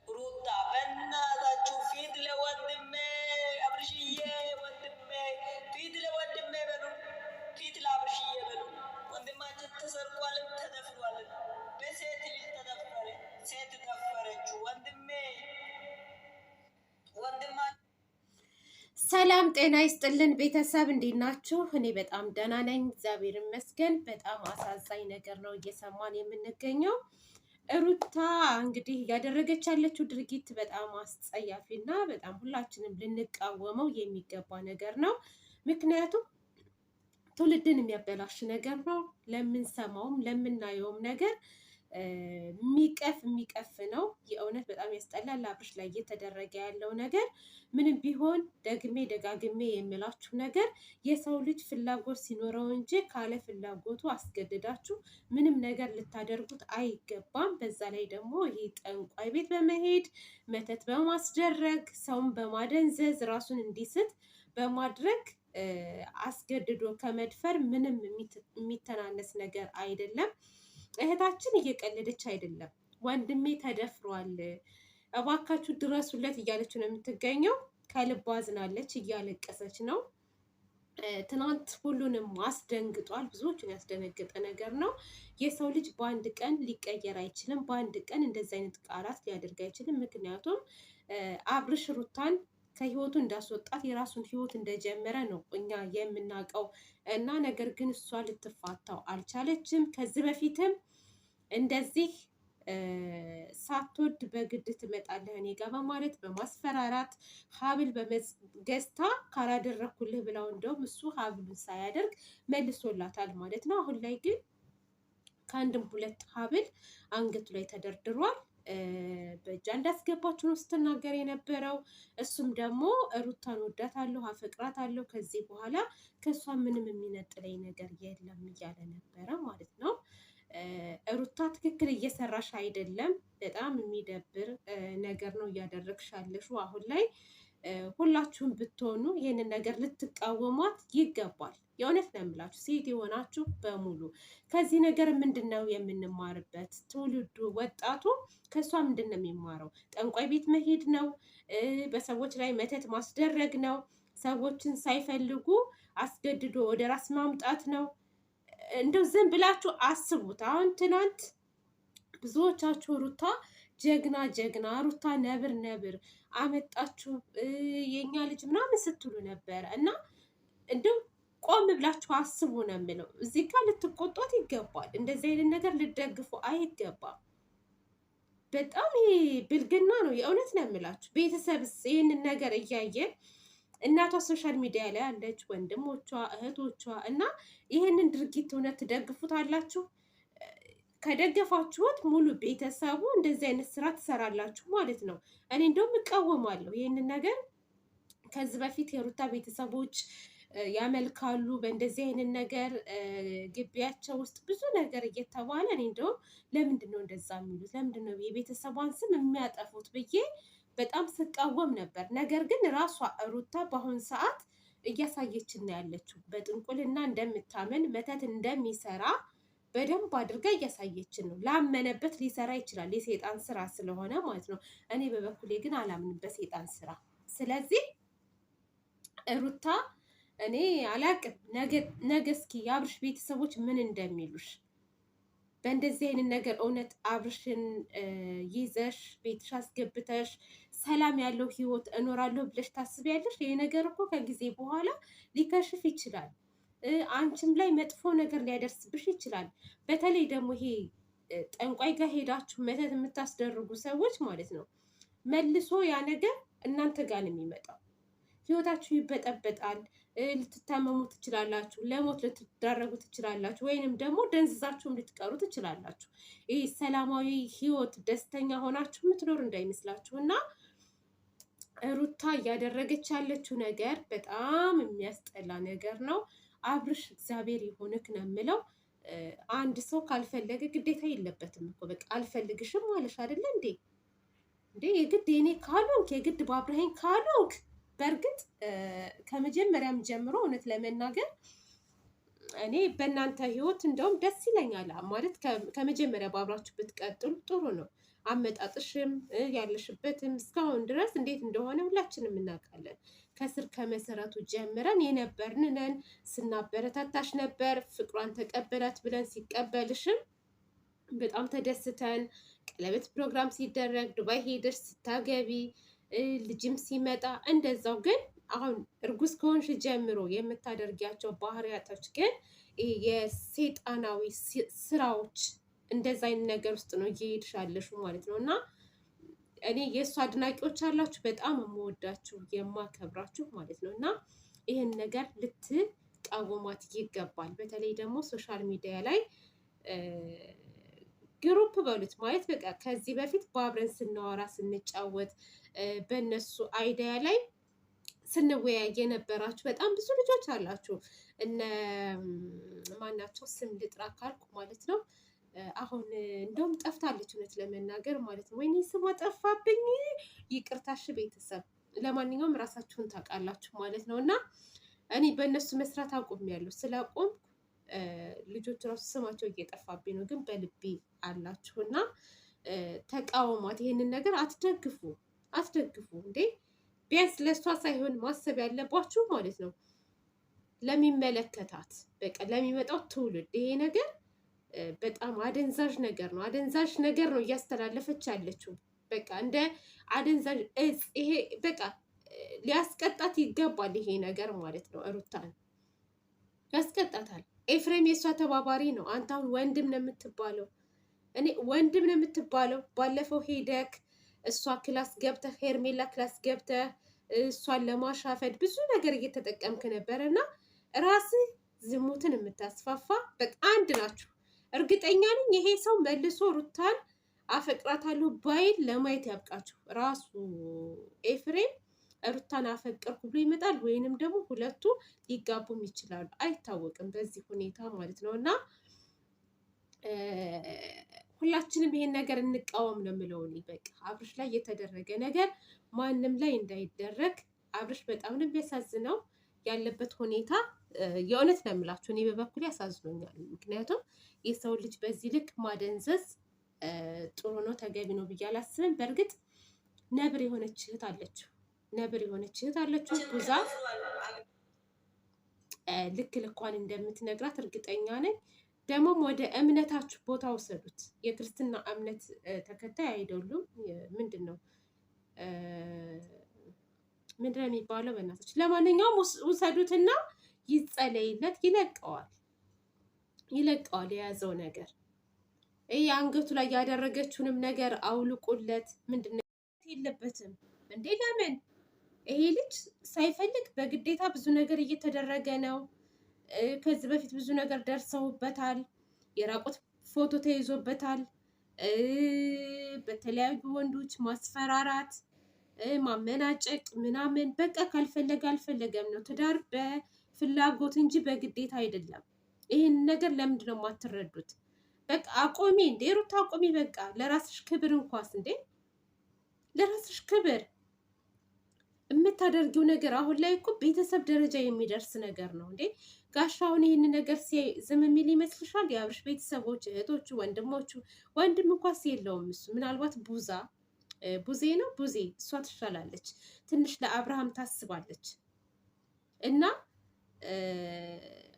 ሩታ በእናታችሁ ፊት ለወንድሜ አብርሽዬ ወንድሜ ፊት ለወንድሜ በሉ፣ ፊት ለአብርሽዬ በሉ። ወንድማችን ተሰርቋልም ተደፍሯልም። በሴት ልጅ ተደፈረ፣ ሴት ደፈረችው። ወንድሜ ወንድማችን። ሰላም ጤና ይስጥልን ቤተሰብ፣ እንዴት ናችሁ? እኔ በጣም ደህና ነኝ፣ እግዚአብሔር ይመስገን። በጣም አሳዛኝ ነገር ነው እየሰማን የምንገኘው። ሩታ እንግዲህ እያደረገች ያለችው ድርጊት በጣም አስጸያፊ እና በጣም ሁላችንም ልንቃወመው የሚገባ ነገር ነው። ምክንያቱም ትውልድን የሚያበላሽ ነገር ነው። ለምንሰማውም ለምናየውም ነገር የሚቀፍ ነው። የእውነት በጣም ያስጠላል። አብርሽ ላይ እየተደረገ ያለው ነገር ምንም ቢሆን ደግሜ ደጋግሜ የምላችሁ ነገር የሰው ልጅ ፍላጎት ሲኖረው እንጂ ካለ ፍላጎቱ አስገድዳችሁ ምንም ነገር ልታደርጉት አይገባም። በዛ ላይ ደግሞ ይሄ ጠንቋይ ቤት በመሄድ መተት በማስደረግ ሰውን በማደንዘዝ ራሱን እንዲስት በማድረግ አስገድዶ ከመድፈር ምንም የሚተናነስ ነገር አይደለም። እህታችን እየቀለደች አይደለም። ወንድሜ ተደፍሯል፣ እባካችሁ ድረሱለት እያለች ነው የምትገኘው። ከልቧ አዝናለች፣ እያለቀሰች ነው። ትናንት ሁሉንም አስደንግጧል። ብዙዎችን ያስደነገጠ ነገር ነው። የሰው ልጅ በአንድ ቀን ሊቀየር አይችልም። በአንድ ቀን እንደዚህ አይነት ቃላት ሊያደርግ አይችልም። ምክንያቱም አብርሽ ሩታን ከህይወቱ እንዳስወጣት የራሱን ህይወት እንደጀመረ ነው እኛ የምናውቀው እና ነገር ግን እሷ ልትፋታው አልቻለችም። ከዚህ በፊትም እንደዚህ ሳትወድ በግድ ትመጣለህ እኔ ጋር በማለት በማስፈራራት ሀብል ገዝታ ካላደረኩልህ ብለው እንደውም እሱ ሀብሉን ሳያደርግ መልሶላታል ማለት ነው። አሁን ላይ ግን ከአንድም ሁለት ሀብል አንገቱ ላይ ተደርድሯል። በእጃ እንዳስገባችሁ ነው ስትናገር የነበረው። እሱም ደግሞ ሩታን ወዳታለሁ፣ አፈቅራታለሁ፣ ከዚህ በኋላ ከእሷ ምንም የሚነጥለኝ ነገር የለም እያለ ነበረ ማለት ነው። ሩታ ትክክል እየሰራሽ አይደለም። በጣም የሚደብር ነገር ነው እያደረግሽ ያለሽው አሁን ላይ። ሁላችሁም ብትሆኑ ይህንን ነገር ልትቃወሟት ይገባል። የእውነት ነው የምላችሁ፣ ሴት የሆናችሁ በሙሉ ከዚህ ነገር ምንድን ነው የምንማርበት? ትውልዱ ወጣቱ ከእሷ ምንድን ነው የሚማረው? ጠንቋይ ቤት መሄድ ነው? በሰዎች ላይ መተት ማስደረግ ነው? ሰዎችን ሳይፈልጉ አስገድዶ ወደ ራስ ማምጣት ነው? እንደው ዝም ብላችሁ አስቡት። አሁን ትናንት ብዙዎቻችሁ ሩታ ጀግና ጀግና፣ ሩታ ነብር ነብር አመጣችሁ የኛ ልጅ ምናምን ስትሉ ነበረ እና እንደው ቆም ብላችሁ አስቡ ነው የምለው። እዚህ ጋር ልትቆጧት ይገባል። እንደዚህ አይነት ነገር ልትደግፉ አይገባም። በጣም ይሄ ብልግና ነው። የእውነት ነው የምላችሁ። ቤተሰብስ ይህንን ነገር እያየ እናቷ ሶሻል ሚዲያ ላይ አለች፣ ወንድሞቿ እህቶቿ እና ይህንን ድርጊት እውነት ትደግፉታላችሁ? ከደገፋችሁት ሙሉ ቤተሰቡ እንደዚህ አይነት ስራ ትሰራላችሁ ማለት ነው። እኔ እንደውም እቃወማለሁ ይህንን ነገር። ከዚህ በፊት የሩታ ቤተሰቦች ያመልካሉ በእንደዚህ አይነት ነገር ግቢያቸው ውስጥ ብዙ ነገር እየተባለ እኔ እንደውም ለምንድን ነው እንደዛ የሚሉት? ለምንድን ነው የቤተሰቧን ስም የሚያጠፉት ብዬ በጣም ስቃወም ነበር። ነገር ግን ራሷ ሩታ በአሁን ሰዓት እያሳየችን ነው ያለችው። በጥንቁልና እንደምታምን መተት እንደሚሰራ በደንብ አድርጋ እያሳየችን ነው። ላመነበት ሊሰራ ይችላል፣ የሴጣን ስራ ስለሆነ ማለት ነው። እኔ በበኩሌ ግን አላምንበት ሴጣን ስራ። ስለዚህ ሩታ እኔ አላቅም፣ ነገ እስኪ የአብርሽ ቤተሰቦች ምን እንደሚሉሽ በእንደዚህ አይነት ነገር። እውነት አብርሽን ይዘሽ ቤትሽ አስገብተሽ ሰላም ያለው ህይወት እኖራለሁ ብለሽ ታስቢያለሽ? ይሄ ነገር እኮ ከጊዜ በኋላ ሊከሽፍ ይችላል። አንቺም ላይ መጥፎ ነገር ሊያደርስብሽ ይችላል። በተለይ ደግሞ ይሄ ጠንቋይ ጋር ሄዳችሁ መተት የምታስደርጉ ሰዎች ማለት ነው፣ መልሶ ያ ነገር እናንተ ጋር ነው የሚመጣው። ህይወታችሁ ይበጠበጣል። ልትታመሙ ትችላላችሁ፣ ለሞት ልትዳረጉ ትችላላችሁ፣ ወይንም ደግሞ ደንዝዛችሁም ልትቀሩ ትችላላችሁ። ይህ ሰላማዊ ህይወት ደስተኛ ሆናችሁ የምትኖር እንዳይመስላችሁ። እና ሩታ እያደረገች ያለችው ነገር በጣም የሚያስጠላ ነገር ነው። አብርሽ እግዚአብሔር ይሆንክ ነው የምለው። አንድ ሰው ካልፈለገ ግዴታ የለበትም እኮ በቃ አልፈልግሽም ማለሽ አይደለ እንዴ? የግድ የኔ ካልሆንክ የግድ በአብርሃም ካልሆንክ በእርግጥ ከመጀመሪያም ጀምሮ እውነት ለመናገር እኔ በእናንተ ህይወት እንደውም ደስ ይለኛል ማለት ከመጀመሪያ ባብራችሁ ብትቀጥሉ ጥሩ ነው። አመጣጥሽም ያለሽበትም እስካሁን ድረስ እንዴት እንደሆነ ሁላችንም እናውቃለን። ከስር ከመሰረቱ ጀምረን የነበርንነን ስናበረታታሽ ነበር። ፍቅሯን ተቀበላት ብለን ሲቀበልሽም በጣም ተደስተን ቀለበት ፕሮግራም ሲደረግ ዱባይ ሄደሽ ስታገቢ ልጅም ሲመጣ እንደዛው። ግን አሁን እርጉዝ ከሆንሽ ጀምሮ የምታደርጊያቸው ባህሪያቶች ግን የሴጣናዊ ስራዎች እንደዛ አይነት ነገር ውስጥ ነው እየሄድሻለሽ ማለት ነው። እና እኔ የእሱ አድናቂዎች አላችሁ፣ በጣም የምወዳችሁ የማከብራችሁ ማለት ነው። እና ይህን ነገር ልትቃወሟት ይገባል። በተለይ ደግሞ ሶሻል ሚዲያ ላይ ግሩፕ በሉት ማለት በቃ ከዚህ በፊት በአብረን ስናወራ ስንጫወት በእነሱ አይዲያ ላይ ስንወያይ የነበራችሁ በጣም ብዙ ልጆች አላችሁ። እነ ማናቸው ስም ልጥራ ካልኩ ማለት ነው። አሁን እንደውም ጠፍታለች እውነት ለመናገር ማለት ነው። ወይኔ ስሟ ጠፋብኝ፣ ይቅርታሽ ቤተሰብ። ለማንኛውም ራሳችሁን ታውቃላችሁ ማለት ነው። እና እኔ በእነሱ መስራት አቁሜያለሁ። ስላቆም ልጆች ራሱ ስማቸው እየጠፋብኝ ነው፣ ግን በልቤ አላችሁ እና ተቃወሟት። ይሄንን ነገር አትደግፉ እንዴ! ቢያንስ ለእሷ ሳይሆን ማሰብ ያለባችሁ ማለት ነው ለሚመለከታት፣ በቃ ለሚመጣው ትውልድ። ይሄ ነገር በጣም አደንዛዥ ነገር ነው። አደንዛዥ ነገር ነው እያስተላለፈች ያለችው። በቃ እንደ አደንዛዥ እጽ። ይሄ በቃ ሊያስቀጣት ይገባል። ይሄ ነገር ማለት ነው ሩታን ያስቀጣታል። ኤፍሬም የእሷ ተባባሪ ነው። አንተ አሁን ወንድም ነው የምትባለው። እኔ ወንድም ነው የምትባለው። ባለፈው ሄደክ እሷ ክላስ ገብተህ ሄርሜላ ክላስ ገብተህ እሷን ለማሻፈድ ብዙ ነገር እየተጠቀምክ ነበረ እና ራስህ ዝሙትን የምታስፋፋ በቃ አንድ ናችሁ። እርግጠኛ ነኝ ይሄ ሰው መልሶ ሩታን አፈቅራታለሁ ባይል ለማየት ያብቃችሁ። ራሱ ኤፍሬም ሩታን አፈቅርኩ ብሎ ይመጣል፣ ወይንም ደግሞ ሁለቱ ሊጋቡም ይችላሉ፣ አይታወቅም በዚህ ሁኔታ ማለት ነው። እና ሁላችንም ይሄን ነገር እንቃወም ነው የምለው እኔ። በቃ አብርሽ ላይ የተደረገ ነገር ማንም ላይ እንዳይደረግ። አብርሽ በጣም ነው የሚያሳዝነው ያለበት ሁኔታ። የእውነት ነው የምላችሁ፣ እኔ በበኩል ያሳዝኖኛል። ምክንያቱም የሰው ልጅ በዚህ ልክ ማደንዘዝ ጥሩ ነው ተገቢ ነው ብዬ አላስብም። በእርግጥ ነብር የሆነች እህት አለችው ቡዛ ልክ ልኳን እንደምትነግራት እርግጠኛ ነኝ። ደግሞም ወደ እምነታችሁ ቦታ ውሰዱት። የክርስትና እምነት ተከታይ አይደሉም። ምንድን ነው የሚባለው? በእናቶች ለማንኛውም ውሰዱትና ይጸለይለት፣ ይለቀዋል የያዘው ነገር። ይህ አንገቱ ላይ ያደረገችውንም ነገር አውልቁለት። ምንድን ነው የለበትም እንዴ? ለምን ይሄ ልጅ ሳይፈልግ በግዴታ ብዙ ነገር እየተደረገ ነው። ከዚህ በፊት ብዙ ነገር ደርሰውበታል። የራቁት ፎቶ ተይዞበታል። በተለያዩ ወንዶች ማስፈራራት፣ ማመናጨቅ ምናምን። በቃ ካልፈለገ አልፈለገም ነው። ትዳር በፍላጎት እንጂ በግዴታ አይደለም። ይህን ነገር ለምንድን ነው የማትረዱት? በቃ አቆሚ እንዴ ሩታ አቆሚ። በቃ ለራስሽ ክብር እንኳስ እንዴ ለራስሽ ክብር የምታደርጊው ነገር አሁን ላይ እኮ ቤተሰብ ደረጃ የሚደርስ ነገር ነው እንዴ። ጋሻውን ይህን ነገር ዝም የሚል ይመስልሻል? የአብርሽ ቤተሰቦች፣ እህቶቹ፣ ወንድሞቹ። ወንድም እንኳስ የለውም እሱ። ምናልባት ቡዜ ነው ቡዜ፣ እሷ ትሻላለች ትንሽ፣ ለአብርሃም ታስባለች። እና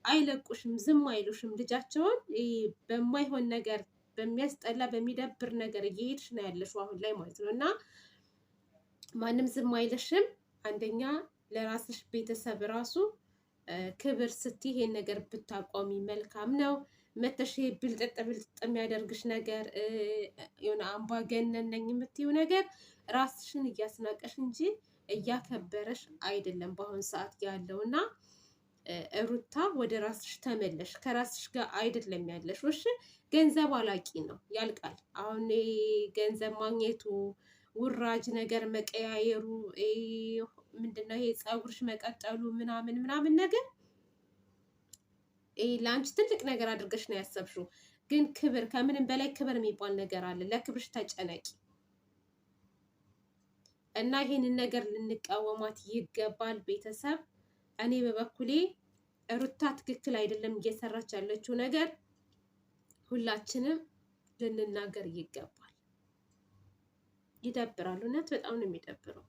አይለቁሽም፣ ዝም አይሉሽም። ልጃቸውን በማይሆን ነገር፣ በሚያስጠላ በሚደብር ነገር እየሄድሽ ነው ያለሽው አሁን ላይ ማለት ነው። እና ማንም ዝም አይልሽም። አንደኛ ለራስሽ ቤተሰብ ራሱ ክብር ስትይ ይሄን ነገር ብታቆሚ መልካም ነው። መተሽ ብልጥጥ የሚያደርግሽ ነገር የሆነ አምባገነን ነኝ የምትይው ነገር ራስሽን እያስናቀሽ እንጂ እያከበረሽ አይደለም በአሁን ሰዓት ያለው። እና ሩታ ወደ ራስሽ ተመለሽ። ከራስሽ ጋር አይደለም ያለሽ። እሺ ገንዘብ አላቂ ነው፣ ያልቃል። አሁን ገንዘብ ማግኘቱ፣ ውራጅ ነገር መቀያየሩ፣ ምንድነው ይሄ ፀጉርሽ መቀጠሉ ምናምን ነገር ለአንቺ ትልቅ ነገር አድርገሽ ነው ያሰብሽው። ግን ክብር፣ ከምንም በላይ ክብር የሚባል ነገር አለ። ለክብርሽ ተጨነቂ እና ይሄንን ነገር ልንቃወማት ይገባል ቤተሰብ። እኔ በበኩሌ ሩታ ትክክል አይደለም እየሰራች ያለችው ነገር፣ ሁላችንም ልንናገር ይገባል። ይደብራል። እውነት በጣም ነው የሚደብረው።